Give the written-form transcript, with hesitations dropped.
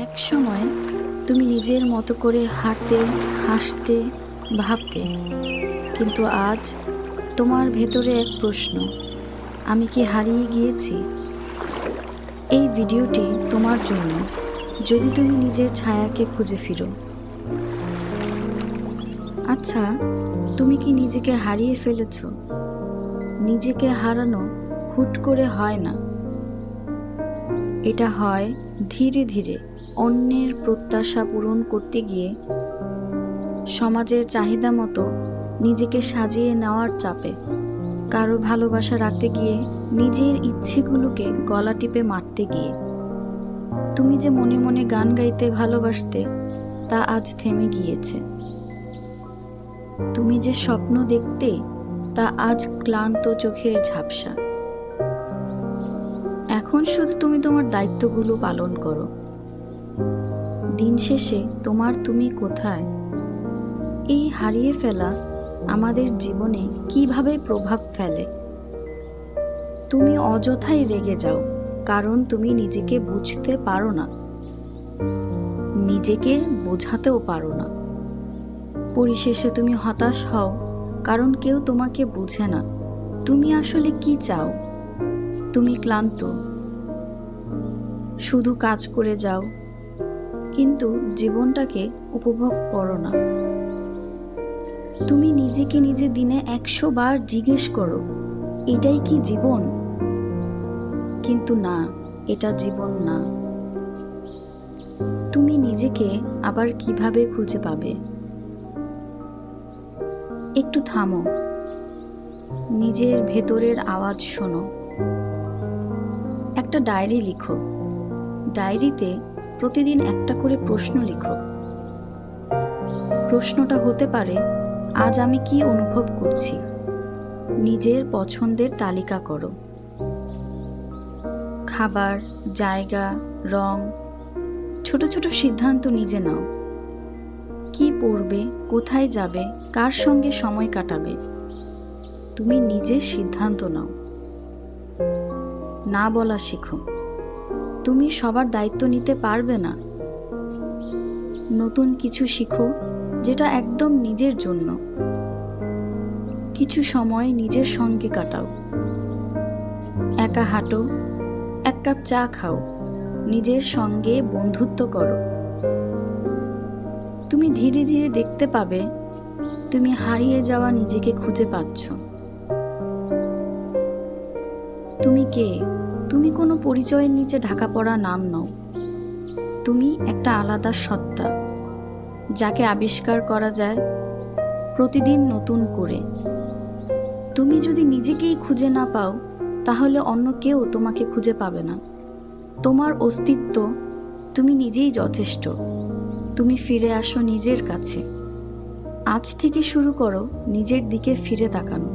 এক সময় তুমি নিজের মতো করে হাঁটতে, হাসতে, ভাবতে, কিন্তু আজ তোমার ভেতরে এক প্রশ্ন, আমি কি হারিয়ে গিয়েছি? এই ভিডিওটি তোমার জন্য, যদি তুমি নিজের ছায়াকে খুঁজে ফিরো। আচ্ছা, তুমি কি নিজেকে হারিয়ে ফেলেছ? নিজেকে হারানো হুট করে হয় না, এটা হয় ধীরে ধীরে, অন্যের প্রত্যাশা পূরণ করতে গিয়ে, সমাজের চাহিদা মতো নিজেকে সাজিয়ে নেওয়ার চাপে, কারো ভালোবাসা রাখতে গিয়ে, নিজের ইচ্ছেগুলোকে গলা টিপে মারতে গিয়ে। তুমি যে মনে মনে গান গাইতে ভালোবাসতে, তা আজ থেমে গিয়েছে। তুমি যে স্বপ্ন দেখতে, তা আজ ক্লান্ত চোখের ঝাপসা। এখন শুধু তুমি তোমার দায়িত্বগুলো পালন করো। দিন শেষে তুমি কোথায়? এই হারিয়ে ফেলা আমাদের জীবনে কিভাবে প্রভাব ফেলে? তুমি অযথাই রেগে যাও, কারণ তুমি নিজেকে বুঝতে পারো না, নিজেকে বোঝাতেও পারো না। পরিশেষে তুমি হতাশ হও, কারণ কেউ তোমাকে বুঝে না তুমি আসলে কি চাও। তুমি ক্লান্ত, শুধু কাজ করে যাও, কিন্তু জীবনটাকে উপভোগ করো না। তুমি নিজেকে নিজে দিনে 100 বার জিজ্ঞেস করো, এটাই কি জীবন? কিন্তু না, এটা জীবন না। তুমি নিজেকে আবার কিভাবে খুঁজে পাবে? একটু থামো, নিজের ভেতরের আওয়াজ শোনো। একটা ডায়েরি লিখো। ডায়েরিতে প্রতিদিন একটা করে প্রশ্ন লিখো। প্রশ্নটা হতে পারে, আজ আমি কি অনুভব করছি? নিজের পছন্দের তালিকা করো। খাবার, জায়গা, রং, ছোট ছোট সিদ্ধান্ত নিজে নাও। কি পড়বে, কোথায় যাবে, কার সঙ্গে সময় কাটাবে, তুমি নিজে সিদ্ধান্ত নাও। না বলা শিখো। তুমি সবার দায়িত্ব নিতে পারবে না। নতুন কিছু শিখো, যেটা একদম নিজের জন্য। কিছু সময় নিজের সঙ্গে কাটাও। একা হাঁটো, 1 কাপ চা খাও, নিজের সঙ্গে বন্ধুত্ব করো। তুমি ধীরে ধীরে দেখতে পাবে, তুমি হারিয়ে যাওয়া নিজেকে খুঁজে পাচ্ছ। তুমি কে? তুমি কোনো পরিচয়ের নিচে ঢাকা পড়া নাম নও। তুমি একটা আলাদা সত্তা, যাকে আবিষ্কার করা যায় প্রতিদিন নতুন করে। তুমি যদি নিজেকেই খুঁজে না পাও, তাহলে অন্য কেউ তোমাকে খুঁজে পাবে না। তোমার অস্তিত্ব, তুমি নিজেই যথেষ্ট। তুমি ফিরে আসো নিজের কাছে। আজ থেকে শুরু করো নিজের দিকে ফিরে তাকানো।